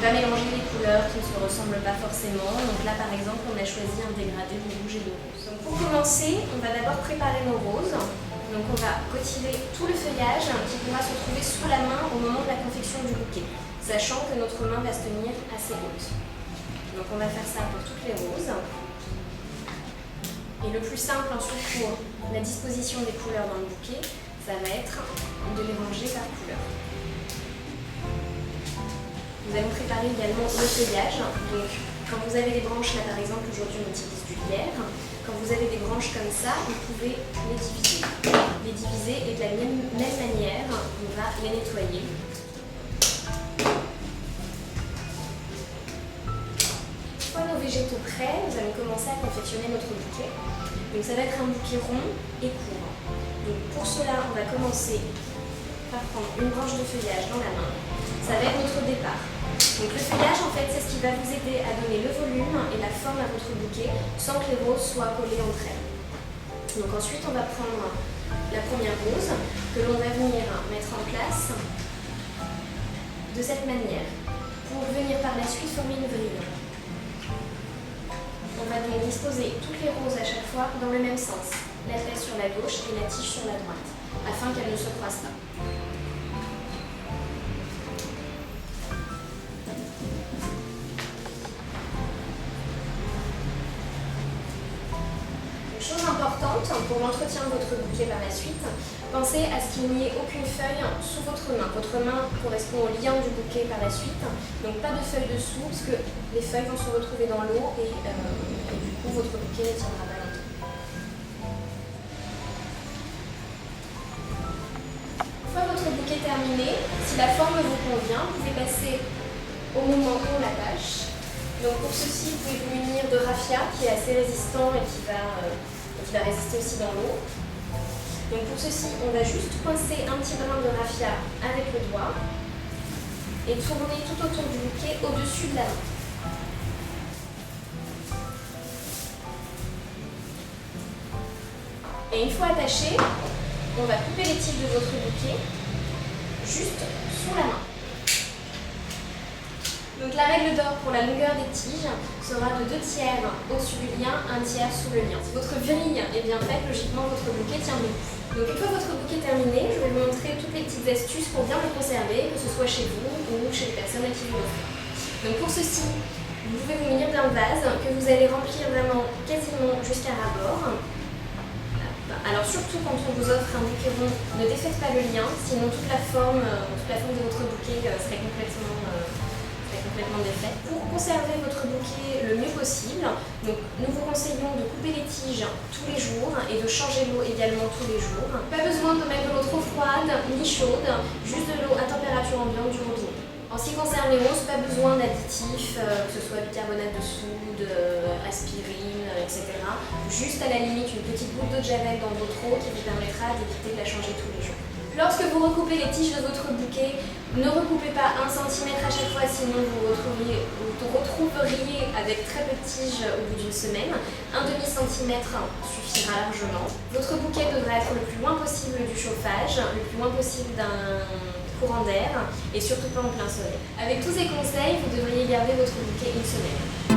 ne pas mélanger les couleurs qui ne se ressemblent pas forcément. Donc là par exemple on a choisi un dégradé de rouge et de rose. Donc pour commencer, on va d'abord préparer nos roses. Donc on va retirer tout le feuillage qui pourra se trouver sous la main au moment de la confection du bouquet, sachant que notre main va se tenir assez haute. Donc on va faire ça pour toutes les roses. Et le plus simple ensuite pour la disposition des couleurs dans le bouquet, ça va être de les ranger par couleur. Nous allons préparer également le feuillage. Donc quand vous avez des branches, là par exemple aujourd'hui on utilise du lierre. Quand vous avez des branches comme ça, vous pouvez les diviser. Les diviser et de la même manière, on va les nettoyer. Une fois nos végétaux prêts, nous allons commencer à confectionner notre bouquet. Donc ça va être un bouquet rond et court. Donc pour cela, on va commencer par prendre une branche de feuillage dans la main. Ça va être notre départ. Donc le feuillage, en fait, c'est ce qui va vous aider à donner le volume et la forme à votre bouquet sans que les roses soient collées entre elles. Donc ensuite, on va prendre la première rose que l'on va venir mettre en place de cette manière pour venir par la suite former une vrille. On va donc disposer toutes les roses à chaque fois dans le même sens, la tête sur la gauche et la tige sur la droite, afin qu'elles ne se croisent pas. Une chose importante pour l'entretien de votre bouquet par la suite, pensez à ce qu'il n'y ait aucune feuille sous votre main. Votre main correspond au lien du bouquet par la suite, donc pas de feuilles dessous parce que les feuilles vont se retrouver dans l'eau et du coup votre bouquet ne tiendra pas longtemps. Une fois votre bouquet terminé, si la forme vous convient, vous pouvez passer au moment où on l'attache. Donc pour ceci, vous pouvez vous munir de raffia qui est assez résistant et qui va résister aussi dans l'eau. Donc pour ceci, on va juste coincer un petit brin de raffia avec le doigt et tourner tout autour du bouquet au-dessus de la main. Et une fois attaché, on va couper les tiges de votre bouquet juste sous la main. Donc la règle d'or pour la longueur des tiges sera de 2/3 au-dessus du lien, 1/3 sous le lien. Si votre vrille est bien faite, logiquement votre bouquet tient debout. Donc une fois votre bouquet terminé, je vais vous montrer toutes les petites astuces pour bien le conserver, que ce soit chez vous ou chez les personnes à qui vous l'offrez. Donc pour ceci, vous pouvez vous munir d'un vase que vous allez remplir vraiment quasiment jusqu'à ras bord. Alors surtout quand on vous offre un bouquet rond, ne défaites pas le lien, sinon toute la forme de votre bouquet serait complètement défaite. Pour conserver votre bouquet le mieux possible, donc nous vous conseillons de couper les tiges tous les jours et de changer l'eau également tous les jours. Pas besoin de mettre de l'eau trop froide ni chaude, juste de l'eau à température ambiante du robinet. En ce qui concerne les roses, pas besoin d'additifs, que ce soit bicarbonate de soude, aspirine, etc. Juste à la limite une petite goutte d'eau de javel dans votre eau qui vous permettra d'éviter de la changer tous les jours. Lorsque vous recoupez les tiges de votre bouquet, ne recoupez pas 1 cm à chaque fois, sinon vous retrouveriez avec très peu de tiges au bout d'une semaine. 1/2 cm suffira largement. Votre bouquet devra être le plus loin possible du chauffage, le plus loin possible d'un courant d'air et surtout pas en plein soleil. Avec tous ces conseils, vous devriez garder votre bouquet une semaine.